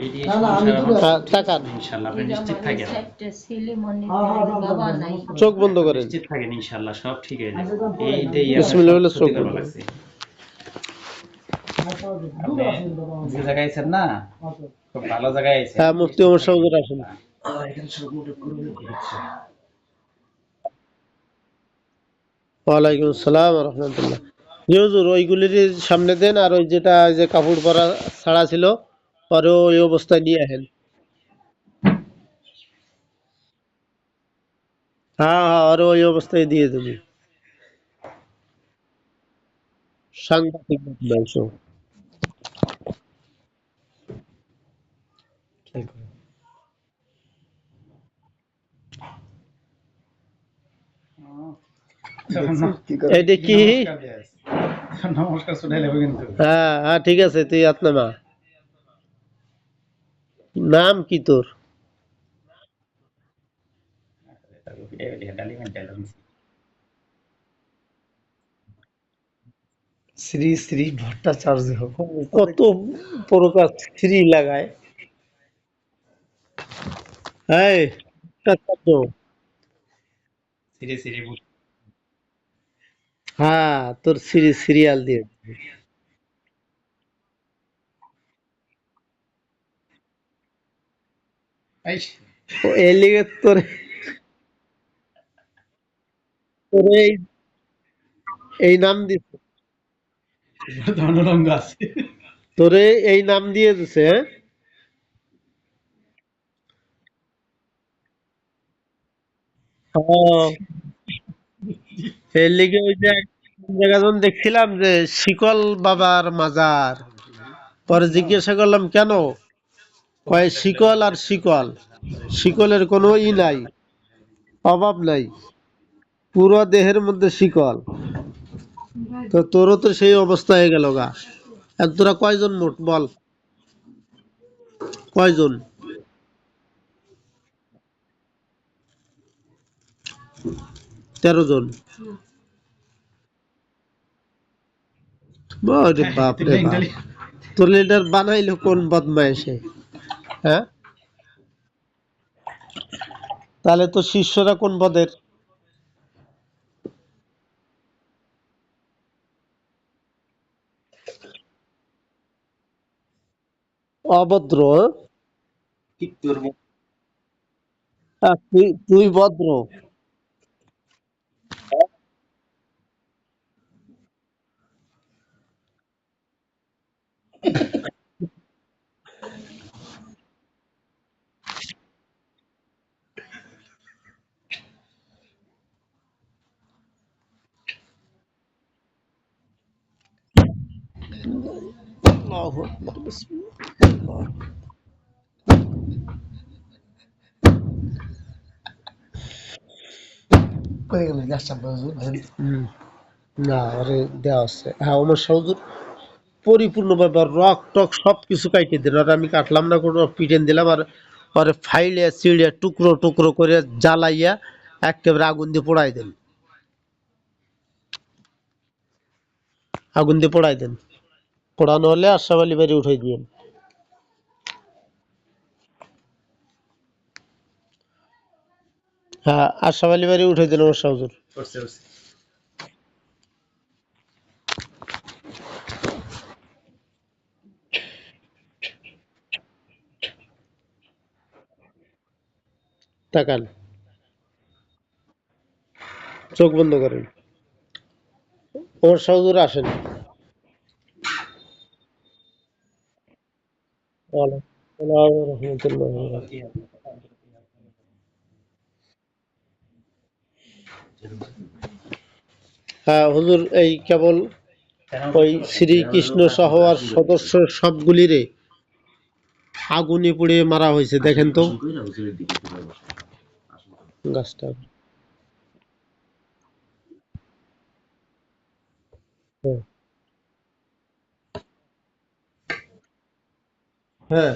এই দিয়ে সংসার আমার তাকান, ইনশাআল্লাহ আপনি নিশ্চিত থাকেন। চোখ বন্ধ করেন। নিশ্চিত থাকেন ইনশাআল্লাহ সব ঠিক হয়ে যাবে। এই দিয়ে আপনার বিসমিল্লাহ সব বলে চোখ ক্ষতি করবা বন্ধ করেন। লাগছে। আপনি যে জায়গায় আছেন না, খুব ভালো জায়গায় আছেন। হ্যাঁ, মুফতি ওমর শাহ হুজুর আসেন। এখানে সব মুঠে করে দিচ্ছে। ওয়ালাইকুম আসসালাম ওয়া রাহমাতুল্লাহ। জি হুজুর, ওইগুলির সামনে দেন, আর ওই যেটা যে কাপড় পরা ছাড়া ছিল পরে ওই অবস্থায় নিয়ে আসেন। হ্যাঁ হ্যাঁ, আর ওই অবস্থায় দিয়ে দেবো। সাংঘাতিক বদমাইশ ও। এটা কি? নমস্কার শুনে নেবে কিন্তু। হ্যাঁ হ্যাঁ, ঠিক আছে, তুই আত্মা। নাম কি তোর? শ্রী শ্রী ভট্টাচার্য। কত প্রকার শ্রী লাগায়। এই ভট্টাচার্য। সিরি সিরি হ্যাঁ, তোর শ্রী সিরিয়াল দিয়ে। এই লিগে তোর তোর এই নাম দিছে। ধনরঙ্গ আছে। তোরে এই নাম দিয়ে দিছে, হ্যাঁ? হ্যাঁ, এর লিগে ওই যে এক জায়গা যখন দেখছিলাম যে শিকল বাবার মাজার, পরে জিজ্ঞাসা করলাম কেন, কয় শিকল আর শিকল, শিকলের কোনো নাই, অভাব নাই, পুরো দেহের মধ্যে শিকল। তো তোরও তো সেই অবস্থা হয়ে গেল গা। আর তোরা কয়জন মোট বল, কয়জন? 13 জন। ওরে বাপ রে বাপ, তোর লিডার বানাইলো কোন বদমাইশে, হ্যাঁ? তাহলে তো শিষ্যরা কোন পদের? অভদ্র, হ্যাঁ? ঠিক তোর তুই তুই ভদ্র। আল্লাহু আকবার, বিসমিল্লাহ। হুম, না আরে দেওয়া আছে, হ্যাঁ ওমর শাহুজুর পরিপূর্ণভাবে রক টক সবকিছু কাইটে দিল, আর আমি কাটলাম না, কোনো পিটেন দিলাম, আর পরে ফাইলে চিড়ে টুকরো টুকরো করে জ্বালাইয়া একেবারে আগুন দিয়ে পোড়াই দেন, আগুন দিয়ে পোড়াই দেন। পোড়ানো হলে আশরাফ আলী বাড়ি উঠাই দিয়েন। হ্যাঁ, আশরাফ আলী বাড়ি উঠাই দেন ওমর শাহুজুর। তাকান, চোখ বন্ধ করেন। ওমর শাহুজুর আসেন। ওয়ালাইকুম আসসালাম ওয়া রাহমাতুল্লাহি ওয়া বারাকাতুহু। হ্যাঁ হুজুর, এই কেবল ওই শ্রীকৃষ্ণ সহ আর সদস্য সবগুলিরে আগুনে পুড়িয়ে মারা হয়েছে, দেখেন তো গাছটা। হ্যাঁ হ্যাঁ,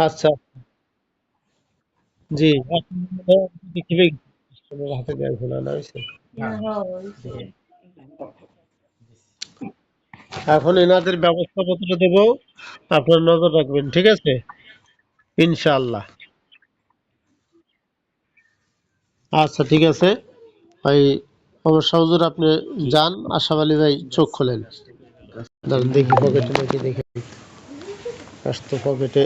আচ্ছা, জি। দেখিবে হাতে দেওয়া শোনা না হয়েছে। এখন এনাদের ব্যবস্থাপত্র দেব, আপনার নজর রাখবেন, ঠিক আছে? ইনশাআল্লাহ। আচ্ছা ঠিক আছে ভাই, অবশ্য হুজুর আপনি যান, আশরাফ আলী ভাই চোখ খোলেন। দাঁড়ান দেখি পকেটে নাকি, দেখে আসতো পকেটে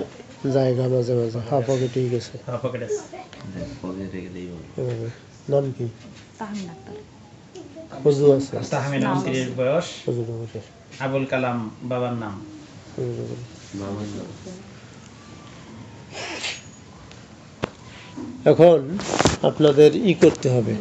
জায়গা মাঝে মাঝে, হ্যাঁ পকেটেই গেছে। এভাবে। নাম কি? হুজুর আছে। তাহমিনা 29 বয়স, হুজুর বসে। আবুল কালাম বাবার নাম। হুজুর বসে। এখন আপনাদের ই করতে হবে,